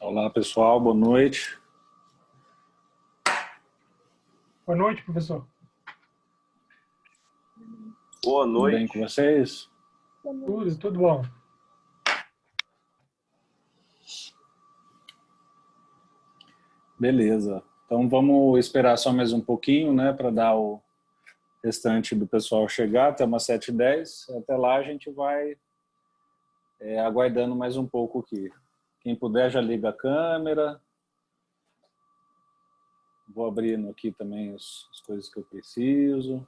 Olá, pessoal, boa noite. Boa noite, professor. Boa Tudo noite. bem com vocês? Tudo bom. Beleza. Então vamos esperar só mais um pouquinho, né, para dar o restante do pessoal chegar até umas 7h10. Até lá a gente vai aguardando mais um pouco aqui. Quem puder já liga a câmera. Vou abrindo aqui também as coisas que eu preciso.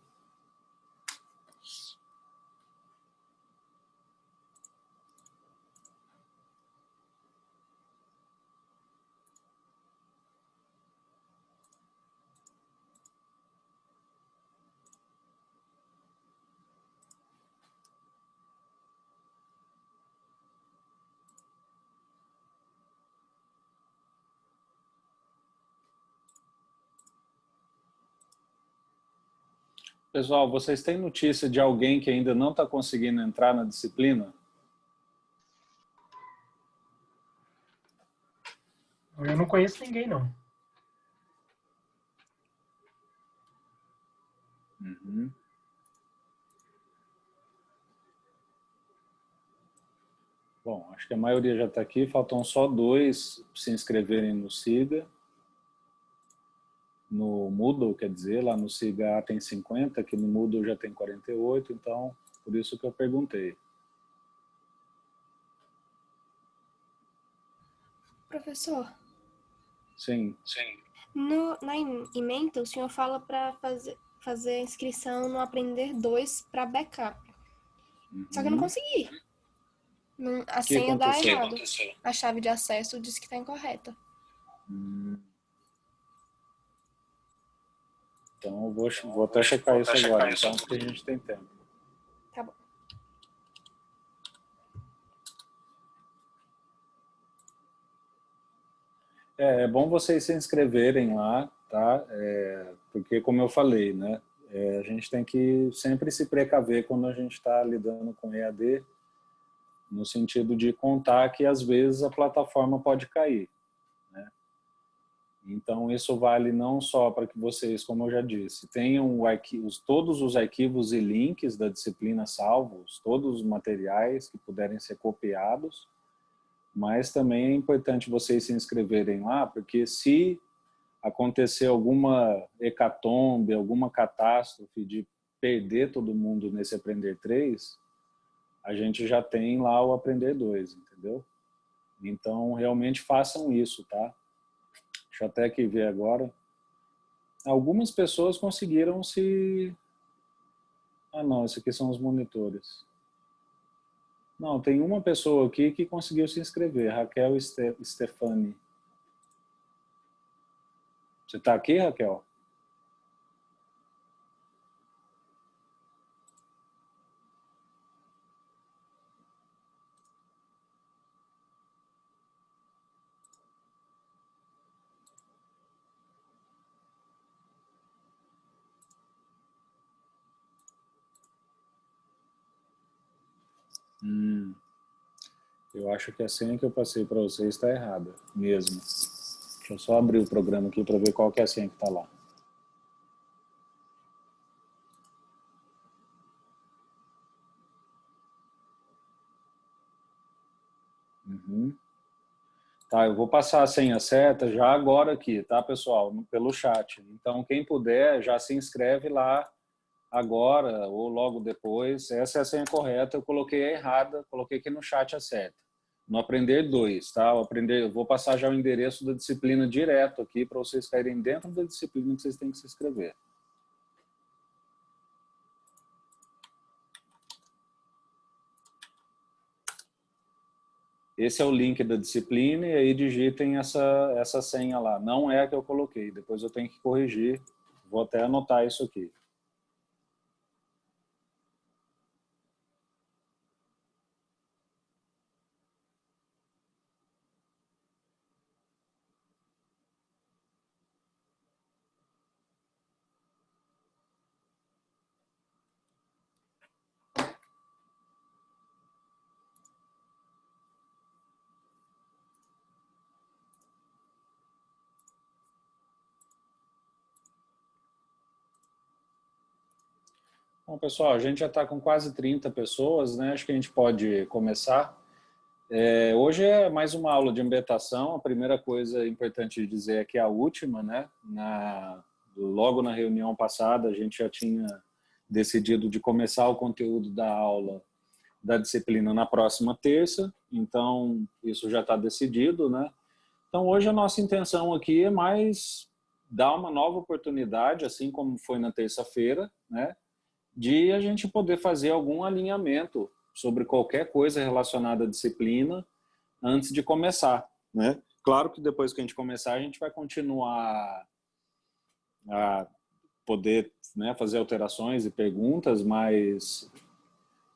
Pessoal, vocês têm notícia de alguém que ainda não está conseguindo entrar na disciplina? Eu não conheço ninguém, não. Uhum. Bom, acho que a maioria já está aqui, faltam só 2 se inscreverem no SIGA. No Moodle, quer dizer, lá no SIGA tem 50, aqui no Moodle já tem 48, então por isso que eu perguntei. Professor, Sim. na ementa o senhor fala para fazer a inscrição no Aprender 2 para backup. Só que eu não consegui. A senha dá errado. A chave de acesso diz que está incorreta. Então eu vou até checar isso agora, então, porque a gente tem tempo. Tá bom. É bom vocês se inscreverem lá, tá? Porque, como eu falei, né? A gente tem que sempre se precaver quando a gente está lidando com EAD, no sentido de contar que, às vezes, a plataforma pode cair, né? Então, isso vale não só para que vocês, como eu já disse, tenham todos os arquivos e links da disciplina salvos, todos os materiais que puderem ser copiados, mas também é importante vocês se inscreverem lá, porque se acontecer alguma hecatombe, alguma catástrofe de perder todo mundo nesse Aprender 3, a gente já tem lá o Aprender 2, entendeu? Então, realmente façam isso, tá? Deixa eu até aqui ver agora. Algumas pessoas conseguiram se... Ah, não, esses aqui são os monitores. Não, tem uma pessoa aqui que conseguiu se inscrever, Raquel Stefani. Você está aqui, Raquel? Eu acho que a senha que eu passei para vocês está errada, mesmo. Deixa eu só abrir o programa aqui para ver qual que é a senha que está lá. Tá, eu vou passar a senha certa já agora aqui, tá, pessoal? Pelo chat. Então, quem puder, já se inscreve lá agora ou logo depois. Essa é a senha correta, eu coloquei a errada, coloquei aqui no chat a certa. No Aprender 2, tá? Eu vou passar já o endereço da disciplina direto aqui para vocês caírem dentro da disciplina que vocês têm que se inscrever. Esse é o link da disciplina e aí digitem essa senha lá. Não é a que eu coloquei, depois eu tenho que corrigir. Vou até anotar isso aqui. Bom, pessoal, a gente já está com quase 30 pessoas, né? Acho que a gente pode começar. Hoje é mais uma aula de ambientação. A primeira coisa importante de dizer é que é a última, né? Logo na reunião passada, a gente já tinha decidido de começar o conteúdo da aula da disciplina na próxima terça, então isso já está decidido, né? Então hoje a nossa intenção aqui é mais dar uma nova oportunidade, assim como foi na terça-feira, né? De a gente poder fazer algum alinhamento sobre qualquer coisa relacionada à disciplina antes de começar, né? Claro que depois que a gente começar, a gente vai continuar a poder, né, fazer alterações e perguntas, mas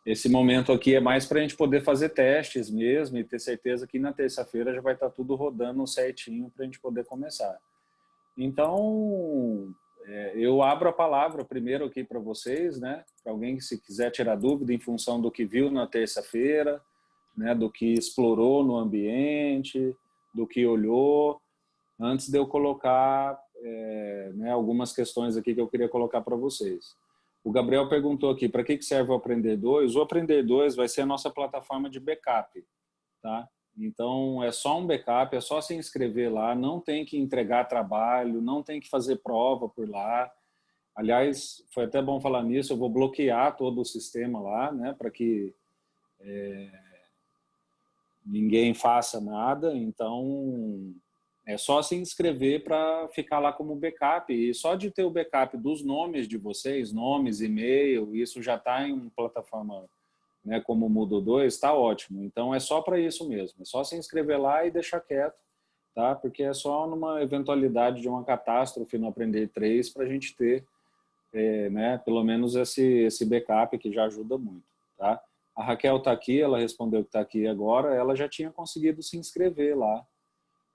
esse momento aqui é mais para a gente poder fazer testes mesmo e ter certeza que na terça-feira já vai estar tudo rodando certinho para a gente poder começar. Então, eu abro a palavra primeiro aqui para vocês, né? Para alguém que se quiser tirar dúvida em função do que viu na terça-feira, né? Do que explorou no ambiente, do que olhou, antes de eu colocar né, algumas questões aqui que eu queria colocar para vocês. O Gabriel perguntou aqui, para que serve o Aprender 2? O Aprender 2 vai ser a nossa plataforma de backup, tá? Então, é só um backup, é só se inscrever lá, não tem que entregar trabalho, não tem que fazer prova por lá. Aliás, foi até bom falar nisso, eu vou bloquear todo o sistema lá, né, para que ninguém faça nada. Então, é só se inscrever para ficar lá como backup. E só de ter o backup dos nomes de vocês, nomes, e-mail, isso já está em uma plataforma, né, como o Moodle 2, está ótimo. Então, é só para isso mesmo. É só se inscrever lá e deixar quieto, tá? Porque é só numa eventualidade de uma catástrofe no Aprender 3 para a gente ter, né, pelo menos esse backup que já ajuda muito, tá? A Raquel está aqui, ela respondeu que está aqui agora, ela já tinha conseguido se inscrever lá.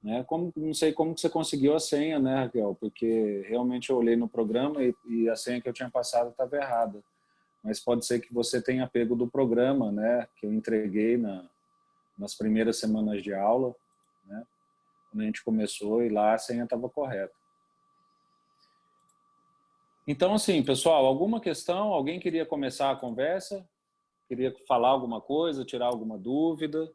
Né? Não sei como que você conseguiu a senha, né, Raquel? Porque realmente eu olhei no programa e a senha que eu tinha passado estava errada. Mas pode ser que você tenha pego do programa, né, que eu entreguei nas primeiras semanas de aula, né, quando a gente começou, e lá a senha estava correta. Então, assim, pessoal, alguma questão? Alguém queria começar a conversa? Queria falar alguma coisa, tirar alguma dúvida?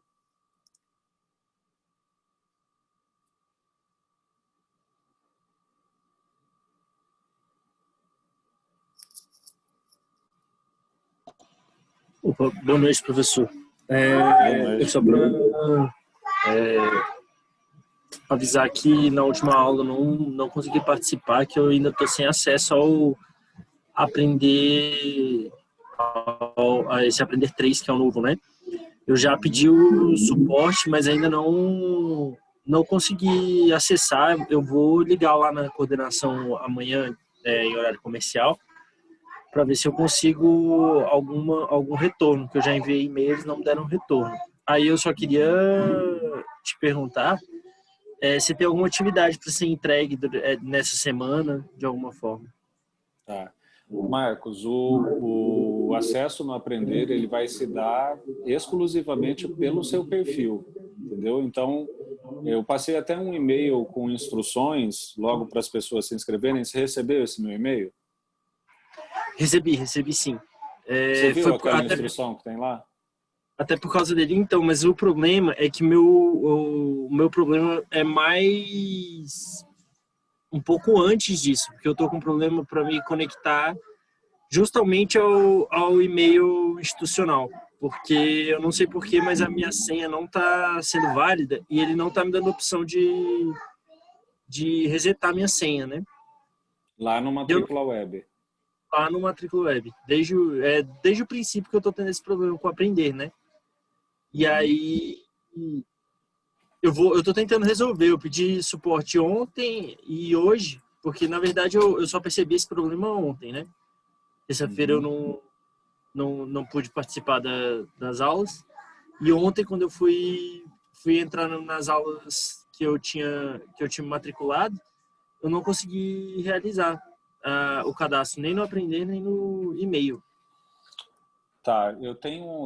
Opa, boa noite, professor. Eu só para avisar que na última aula não consegui participar, que eu ainda estou sem acesso ao a esse Aprender 3, que é o novo, né? Eu já pedi o suporte, mas ainda não consegui acessar. Eu vou ligar lá na coordenação amanhã, em horário comercial, para ver se eu consigo algum retorno, que eu já enviei e-mail, eles não me deram retorno. Aí eu só queria te perguntar se tem alguma atividade para ser entregue nessa semana, de alguma forma. Tá. Marcos, o acesso no Aprender ele vai se dar exclusivamente pelo seu perfil, entendeu? Então, eu passei até um e-mail com instruções logo para as pessoas se inscreverem. Você recebeu esse meu e-mail? Recebi sim. Você viu aquela instrução que tem lá? Até por causa dele, então, mas o problema é que o meu problema é mais um pouco antes disso, porque eu tô com um problema para me conectar justamente ao e-mail institucional, porque eu não sei porquê, mas a minha senha não está sendo válida e ele não está me dando opção de resetar a minha senha, né? Lá no Matrícula Web. Lá no Matrícula Web. Desde o princípio que eu estou tendo esse problema com Aprender, né? E aí eu tô tentando resolver. Eu pedi suporte ontem e hoje, porque na verdade eu só percebi esse problema ontem, né? Terça-feira eu não pude participar das aulas. E ontem, quando eu fui entrar nas aulas que eu tinha me matriculado, eu não consegui realizar o cadastro, nem no Aprender, nem no e-mail. Tá,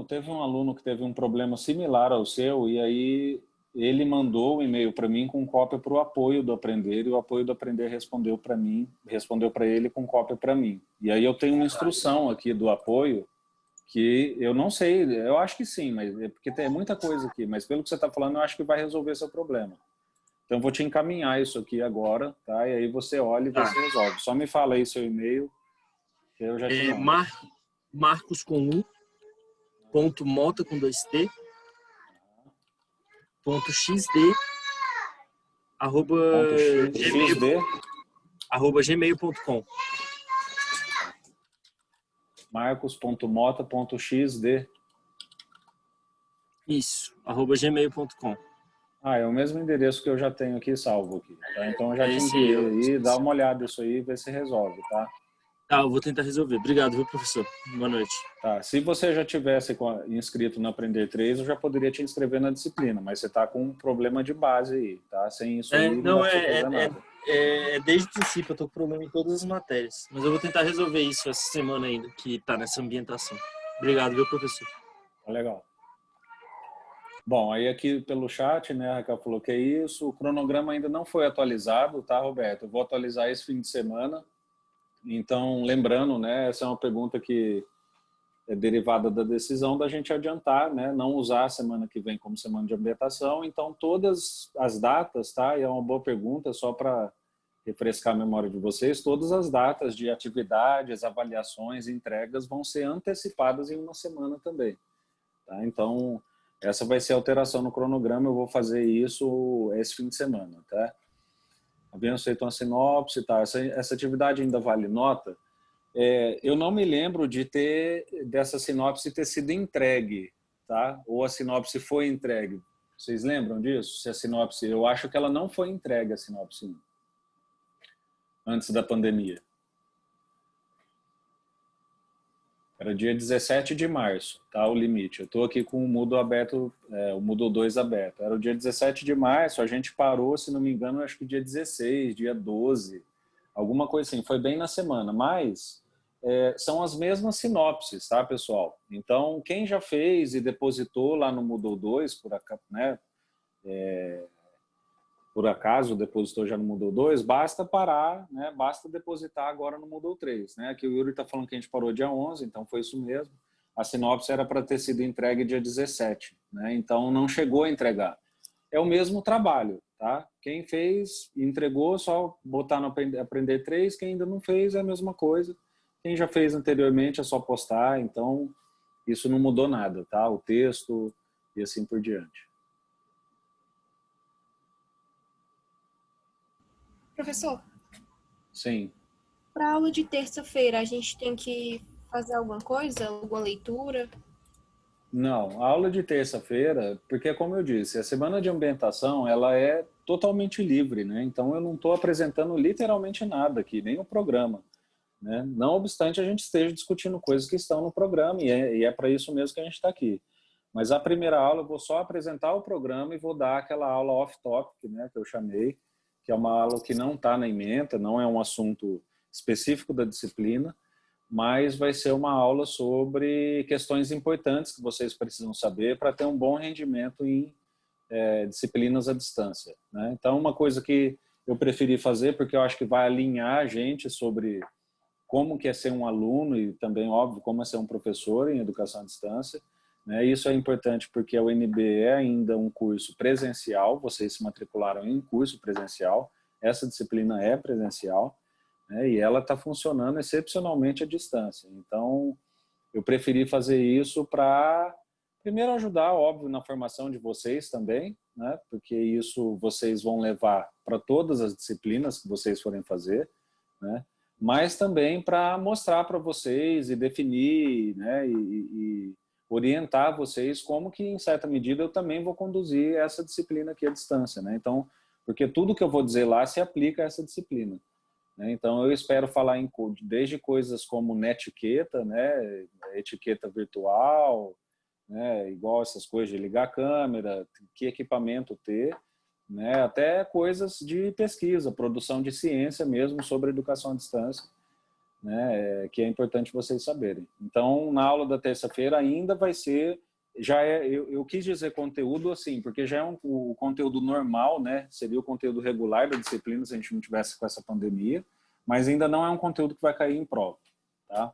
teve um aluno que teve um problema similar ao seu, e aí ele mandou um e-mail para mim com cópia para o apoio do Aprender, e o apoio do Aprender respondeu para mim, respondeu para ele com cópia para mim. E aí eu tenho uma instrução aqui do apoio, que eu não sei, eu acho que sim, mas é porque tem muita coisa aqui, mas pelo que você está falando, eu acho que vai resolver seu problema. Então, eu vou te encaminhar isso aqui agora, tá? E aí você olha e vê se resolve. Só me fala aí seu e-mail, que eu já te mando. Marcos com U, ponto Mota com 2T, ponto XD, arroba gmail.com. marcos.mota.xd. Isso, arroba gmail.com. É o mesmo endereço que eu já tenho aqui salvo aqui, tá? Então eu já te Esse enviei aí, dá uma olhada nisso aí e vê se resolve, tá? Tá, eu vou tentar resolver. Obrigado, viu, professor? Boa noite. Tá, se você já tivesse inscrito no Aprender 3, eu já poderia te inscrever na disciplina, mas você tá com um problema de base aí, tá? Sem isso aí não dá pra você fazer nada. Desde o princípio eu tô com problema em todas as matérias, mas eu vou tentar resolver isso essa semana ainda, que tá nessa ambientação. Obrigado, viu, professor? Tá legal. Bom, aí aqui pelo chat, né, a Raquel falou que é isso. O cronograma ainda não foi atualizado, tá, Roberto? Eu vou atualizar esse fim de semana. Então, lembrando, né, essa é uma pergunta que é derivada da decisão da gente adiantar, né, não usar a semana que vem como semana de ambientação. Então, todas as datas, tá, e é uma boa pergunta, só para refrescar a memória de vocês, todas as datas de atividades, avaliações, entregas vão ser antecipadas em uma semana também, tá? Então, essa vai ser a alteração no cronograma, eu vou fazer isso esse fim de semana, tá? Havendo feito uma sinopse, tá? Essa atividade ainda vale nota. Eu não me lembro dessa sinopse ter sido entregue, tá? Ou a sinopse foi entregue. Vocês lembram disso? Se a sinopse, eu acho que ela não foi entregue, a sinopse, antes da pandemia. Era dia 17 de março, tá? O limite. Eu estou aqui com o Moodle aberto, o Moodle 2 aberto. Era o dia 17 de março, a gente parou, se não me engano, acho que dia 16, dia 12, alguma coisa assim. Foi bem na semana, mas são as mesmas sinopses, tá, pessoal? Então, quem já fez e depositou lá no Moodle 2, por acaso depositou já no Moodle 2, basta parar, né? Basta depositar agora no Moodle 3. Né? Aqui o Yuri está falando que a gente parou dia 11, então foi isso mesmo. A sinopse era para ter sido entregue dia 17, né? Então não chegou a entregar. É o mesmo trabalho, tá? Quem fez e entregou, só botar no Aprender 3, quem ainda não fez é a mesma coisa. Quem já fez anteriormente é só postar, então isso não mudou nada, tá? O texto e assim por diante. Professor? Sim. Para a aula de terça-feira, a gente tem que fazer alguma coisa? Alguma leitura? Não, a aula de terça-feira, porque como eu disse, a semana de ambientação ela é totalmente livre, né? Então eu não estou apresentando literalmente nada aqui, nem o programa, né? Não obstante a gente esteja discutindo coisas que estão no programa e é para isso mesmo que a gente está aqui. Mas a primeira aula eu vou só apresentar o programa e vou dar aquela aula off-topic, né, que eu chamei, que é uma aula que não está na ementa, não é um assunto específico da disciplina, mas vai ser uma aula sobre questões importantes que vocês precisam saber para ter um bom rendimento em disciplinas à distância, né? Então, uma coisa que eu preferi fazer, porque eu acho que vai alinhar a gente sobre como que é ser um aluno e também, óbvio, como é ser um professor em educação à distância, né? Isso é importante porque a UNB é ainda um curso presencial, vocês se matricularam em curso presencial, essa disciplina é presencial, né? E ela está funcionando excepcionalmente à distância. Então, eu preferi fazer isso para, primeiro, ajudar, óbvio, na formação de vocês também, né? Porque isso vocês vão levar para todas as disciplinas que vocês forem fazer, né? Mas também para mostrar para vocês e definir, né? E orientar vocês como que, em certa medida, eu também vou conduzir essa disciplina aqui à distância, né? Então, porque tudo que eu vou dizer lá se aplica a essa disciplina, né? Então, eu espero falar desde coisas como netiqueta, né? Etiqueta virtual, né? Igual essas coisas de ligar a câmera, que equipamento ter, né? Até coisas de pesquisa, produção de ciência mesmo sobre educação à distância, né? Que é importante vocês saberem. Então, na aula da terça-feira ainda vai ser já é, eu quis dizer conteúdo assim, porque já é o conteúdo normal, né? Seria o conteúdo regular da disciplina se a gente não tivesse com essa pandemia, mas ainda não é um conteúdo que vai cair em prova, tá?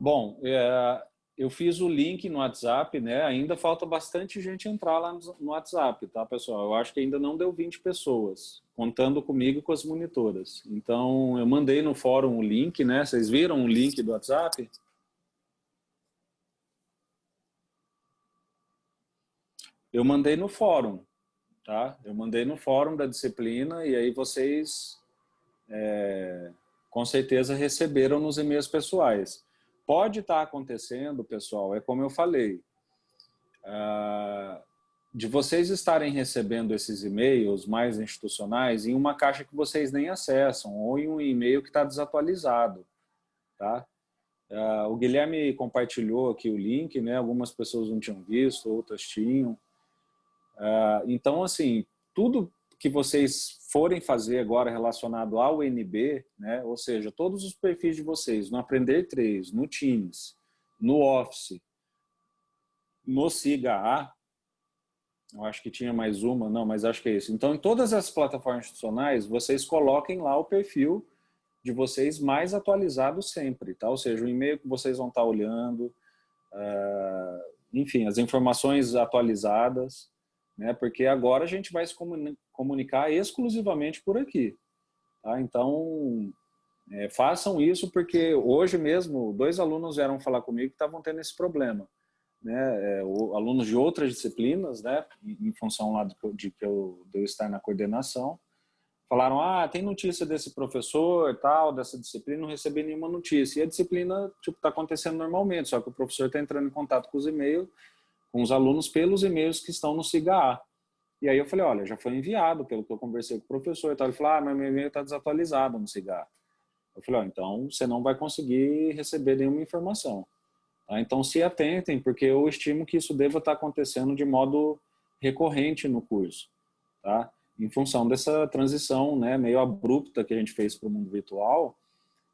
Bom, eu fiz o link no WhatsApp, né? Ainda falta bastante gente entrar lá no WhatsApp, tá, pessoal? Eu acho que ainda não deu 20 pessoas, contando comigo e com as monitoras. Então, eu mandei no fórum o link, né? Vocês viram o link do WhatsApp? Eu mandei no fórum, tá? Eu mandei no fórum da disciplina e aí vocês, com certeza, receberam nos e-mails pessoais. Pode estar acontecendo, pessoal, é como eu falei, de vocês estarem recebendo esses e-mails mais institucionais em uma caixa que vocês nem acessam ou em um e-mail que está desatualizado, tá? O Guilherme compartilhou aqui o link, né? Algumas pessoas não tinham visto, outras tinham. Então, assim, tudo que vocês forem fazer agora relacionado ao NB, né? Ou seja, todos os perfis de vocês, no Aprender 3, no Teams, no Office, no SIGA, eu acho que tinha mais uma, não, mas acho que é isso. Então, em todas as plataformas institucionais, vocês coloquem lá o perfil de vocês mais atualizado sempre, tá? Ou seja, o e-mail que vocês vão estar olhando, enfim, as informações atualizadas, né? Porque agora a gente vai se comunicar exclusivamente por aqui, tá? Então, façam isso, porque hoje mesmo 2 alunos vieram falar comigo que estavam tendo esse problema, né? Alunos de outras disciplinas, né? Em função lá de eu estar na coordenação, falaram, tem notícia desse professor, tal, dessa disciplina, não recebi nenhuma notícia. E a disciplina está acontecendo normalmente, só que o professor está entrando em contato com os e-mails, com os alunos pelos e-mails que estão no SIGA. E aí eu falei, olha, já foi enviado, pelo que eu conversei com o professor. Ele falou, mas meu e-mail está desatualizado no SIGA. Eu falei, então você não vai conseguir receber nenhuma informação. Tá? Então se atentem, porque eu estimo que isso deva estar acontecendo de modo recorrente no curso, tá? Em função dessa transição, né, meio abrupta que a gente fez para o mundo virtual.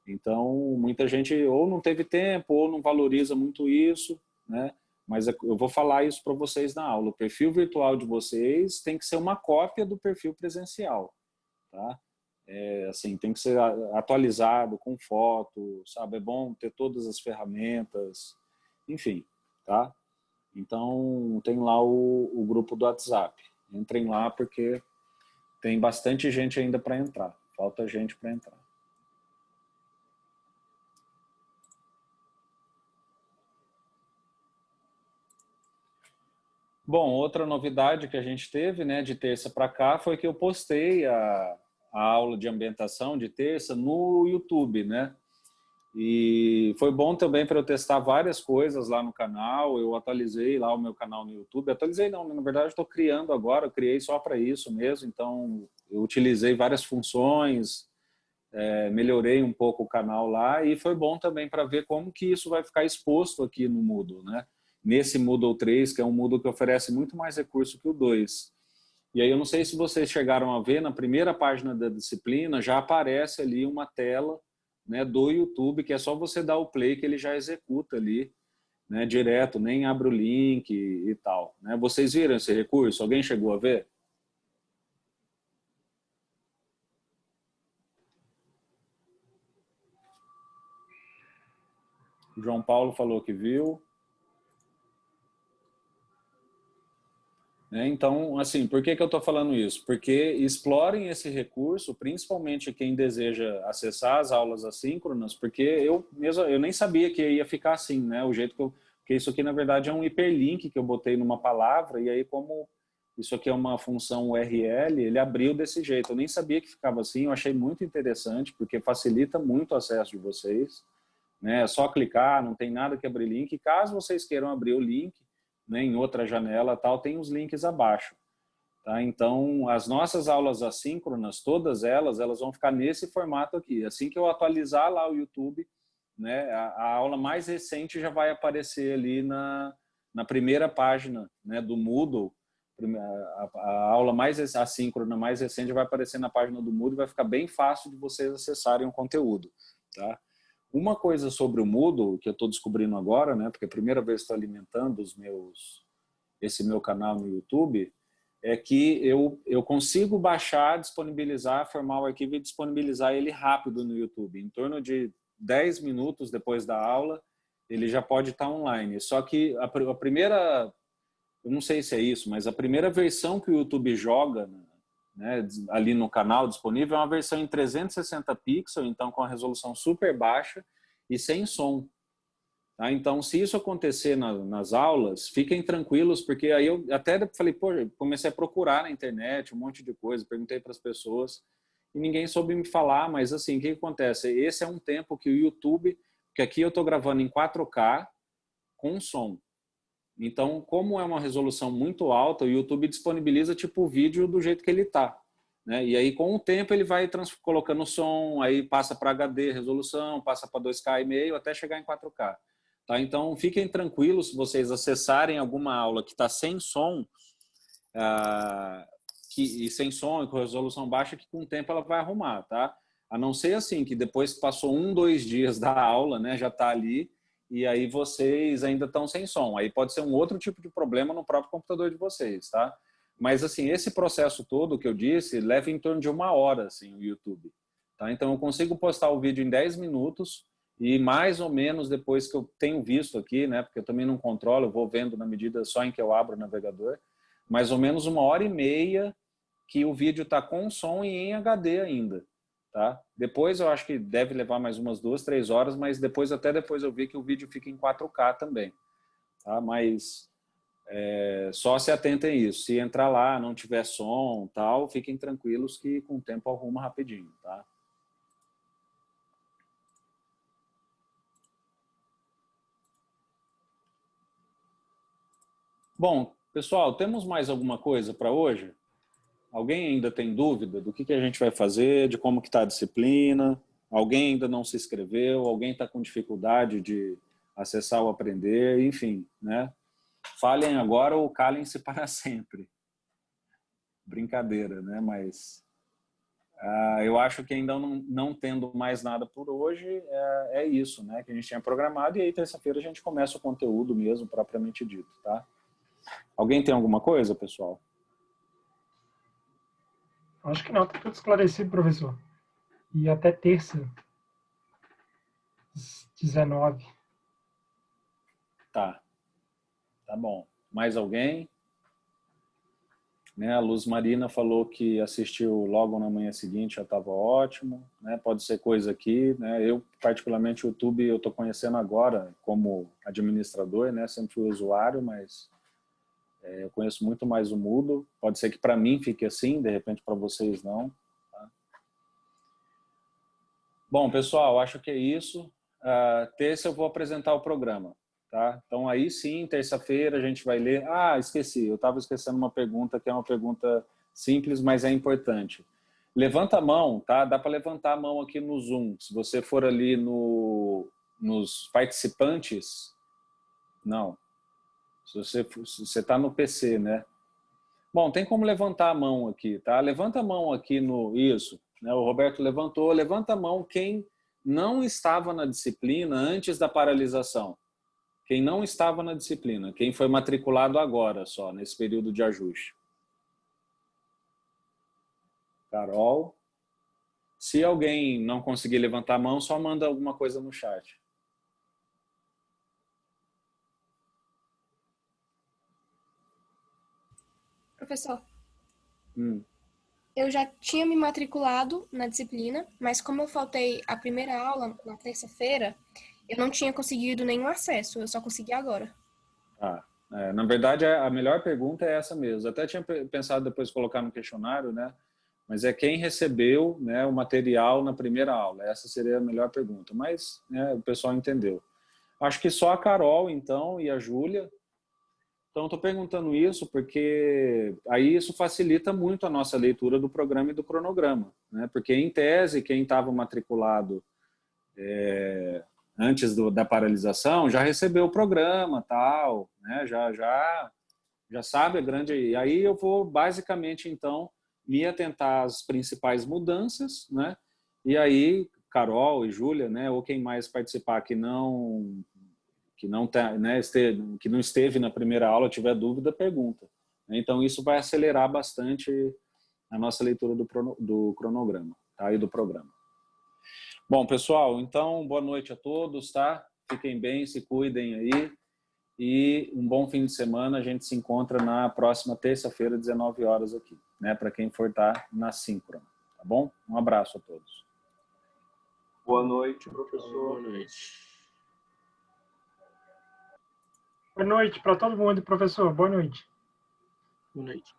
Então, muita gente ou não teve tempo, ou não valoriza muito isso, né? Mas eu vou falar isso para vocês na aula. O perfil virtual de vocês tem que ser uma cópia do perfil presencial, tá? Assim, tem que ser atualizado, com foto, sabe? É bom ter todas as ferramentas, enfim, tá? Então, tem lá o grupo do WhatsApp. Entrem lá porque tem bastante gente ainda para entrar. Falta gente para entrar. Bom, outra novidade que a gente teve, né, de terça para cá, foi que eu postei a aula de ambientação de terça no YouTube, né? E foi bom também para eu testar várias coisas lá no canal. Eu atualizei lá o meu canal no YouTube. Atualizei não, na verdade estou criando agora, eu criei só para isso mesmo. Então, eu utilizei várias funções, melhorei um pouco o canal lá e foi bom também para ver como que isso vai ficar exposto aqui no Moodle, né? Nesse Moodle 3, que é um Moodle que oferece muito mais recurso que o 2. E aí eu não sei se vocês chegaram a ver, na primeira página da disciplina já aparece ali uma tela, né, do YouTube, que é só você dar o play que ele já executa ali, né, direto, nem abre o link e tal. Né? Vocês viram esse recurso? Alguém chegou a ver? O João Paulo falou que viu. Então, assim, por que eu estou falando isso? Porque explorem esse recurso, principalmente quem deseja acessar as aulas assíncronas, porque eu nem sabia que ia ficar assim, né? O jeito porque isso aqui, na verdade, é um hiperlink que eu botei numa palavra, e aí como isso aqui é uma função URL, ele abriu desse jeito. Eu nem sabia que ficava assim, eu achei muito interessante, porque facilita muito o acesso de vocês, né? É só clicar, não tem nada que abrir link. Caso vocês queiram abrir o link, né, em outra janela, tal, tem os links abaixo. Tá? Então, as nossas aulas assíncronas, todas elas vão ficar nesse formato aqui. Assim que eu atualizar lá o YouTube, né, a aula mais recente já vai aparecer ali na primeira página, né, do Moodle, a aula mais assíncrona, mais recente, vai aparecer na página do Moodle e vai ficar bem fácil de vocês acessarem o conteúdo, tá? Uma coisa sobre o Moodle, que eu estou descobrindo agora, né, porque é a primeira vez que estou alimentando esse meu canal no YouTube, é que eu consigo baixar, disponibilizar, formar o arquivo e disponibilizar ele rápido no YouTube. Em torno de 10 minutos depois da aula, ele já pode estar online. Só que a primeira, eu não sei se é isso, mas a primeira versão que o YouTube joga, né, ali no canal disponível é uma versão em 360 pixels, então com a resolução super baixa e sem som. Tá? Então, se isso acontecer nas aulas, fiquem tranquilos, porque aí eu até falei, pô, comecei a procurar na internet um monte de coisa, perguntei para as pessoas e ninguém soube me falar, mas assim, o que acontece? Esse é um tempo que o YouTube, porque aqui eu estou gravando em 4K com som. Então, como é uma resolução muito alta, o YouTube disponibiliza tipo o vídeo do jeito que ele está, né? E aí, com o tempo, ele vai colocando som, aí passa para HD resolução, passa para 2K e meio, até chegar em 4K. Tá? Então, fiquem tranquilos se vocês acessarem alguma aula que está sem som, e sem som e com resolução baixa, que com o tempo ela vai arrumar, tá? A não ser assim, que depois que passou 1, 2 dias da aula, né, já está ali, e aí vocês ainda estão sem som. Aí pode ser um outro tipo de problema no próprio computador de vocês, tá? Mas, assim, esse processo todo que eu disse leva em torno de 1 hora, assim, o YouTube. Tá? Então, eu consigo postar o vídeo em 10 minutos, e mais ou menos depois que eu tenho visto aqui, né, porque eu também não controlo, eu vou vendo na medida só em que eu abro o navegador, mais ou menos 1h30 que o vídeo está com som e em HD ainda. Tá? Depois eu acho que deve levar mais umas 2, 3 horas, mas até depois eu vi que o vídeo fica em 4K também. Tá? Mas só se atentem a isso. Se entrar lá, não tiver som, tal, fiquem tranquilos que com o tempo arruma rapidinho. Tá? Bom, pessoal, temos mais alguma coisa para hoje? Alguém ainda tem dúvida do que a gente vai fazer, de como que está a disciplina? Alguém ainda não se inscreveu? Alguém está com dificuldade de acessar ou aprender? Enfim, né? Falem agora ou calem-se para sempre. Brincadeira, né? Mas eu acho que ainda não tendo mais nada por hoje, é isso, né? Que a gente tinha programado, e aí terça-feira a gente começa o conteúdo mesmo, propriamente dito, tá? Alguém tem alguma coisa, pessoal? Acho que não, está tudo esclarecido, professor. E até terça, às 19. Tá bom. Mais alguém? Né, a Luz Marina falou que assistiu logo na manhã seguinte, já estava ótimo. Né? Pode ser coisa aqui. Né? Eu, particularmente, o YouTube eu estou conhecendo agora como administrador, né? Sempre fui usuário, mas eu conheço muito mais o Moodle. Pode ser que para mim fique assim, de repente para vocês não. Tá? Bom, pessoal, acho que é isso. Terça eu vou apresentar o programa. Tá? Então, aí sim, terça-feira a gente vai ler... esqueci, eu estava esquecendo uma pergunta que é uma pergunta simples, mas é importante. Levanta a mão, tá? Dá para levantar a mão aqui no Zoom. Se você for ali nos participantes... Não. Se você está no PC, né? Bom, tem como levantar a mão aqui, tá? Levanta a mão aqui no... Isso, né? O Roberto levantou. Levanta a mão quem não estava na disciplina antes da paralisação. Quem não estava na disciplina, quem foi matriculado agora só, nesse período de ajuste. Carol. Se alguém não conseguir levantar a mão, só manda alguma coisa no chat. Professor, eu já tinha me matriculado na disciplina, mas como eu faltei a primeira aula na terça-feira, eu não tinha conseguido nenhum acesso, eu só consegui agora. Na verdade, a melhor pergunta é essa mesmo. Até tinha pensado depois colocar no questionário, né? Mas é quem recebeu, né, o material na primeira aula. Essa seria a melhor pergunta. Mas, né, o pessoal entendeu. Acho que só a Carol, então, e a Júlia. Então, estou perguntando isso porque aí isso facilita muito a nossa leitura do programa e do cronograma. Né? Porque, em tese, quem estava matriculado antes da paralisação já recebeu o programa, tal, né? já Já sabe a grande... E aí eu vou, basicamente, então, me atentar às principais mudanças, né? E aí, Carol e Júlia, né, ou quem mais participar que não tá, né, que não esteve na primeira aula, tiver dúvida, pergunta. Então, isso vai acelerar bastante a nossa leitura do cronograma, tá? E do programa. Bom, pessoal, então, boa noite a todos, tá? Fiquem bem, se cuidem aí. E um bom fim de semana. A gente se encontra na próxima terça-feira, 19 horas aqui, né? Para quem for estar na síncrona, tá bom? Um abraço a todos. Boa noite, professor. Boa noite. Boa noite para todo mundo, professor. Boa noite. Boa noite.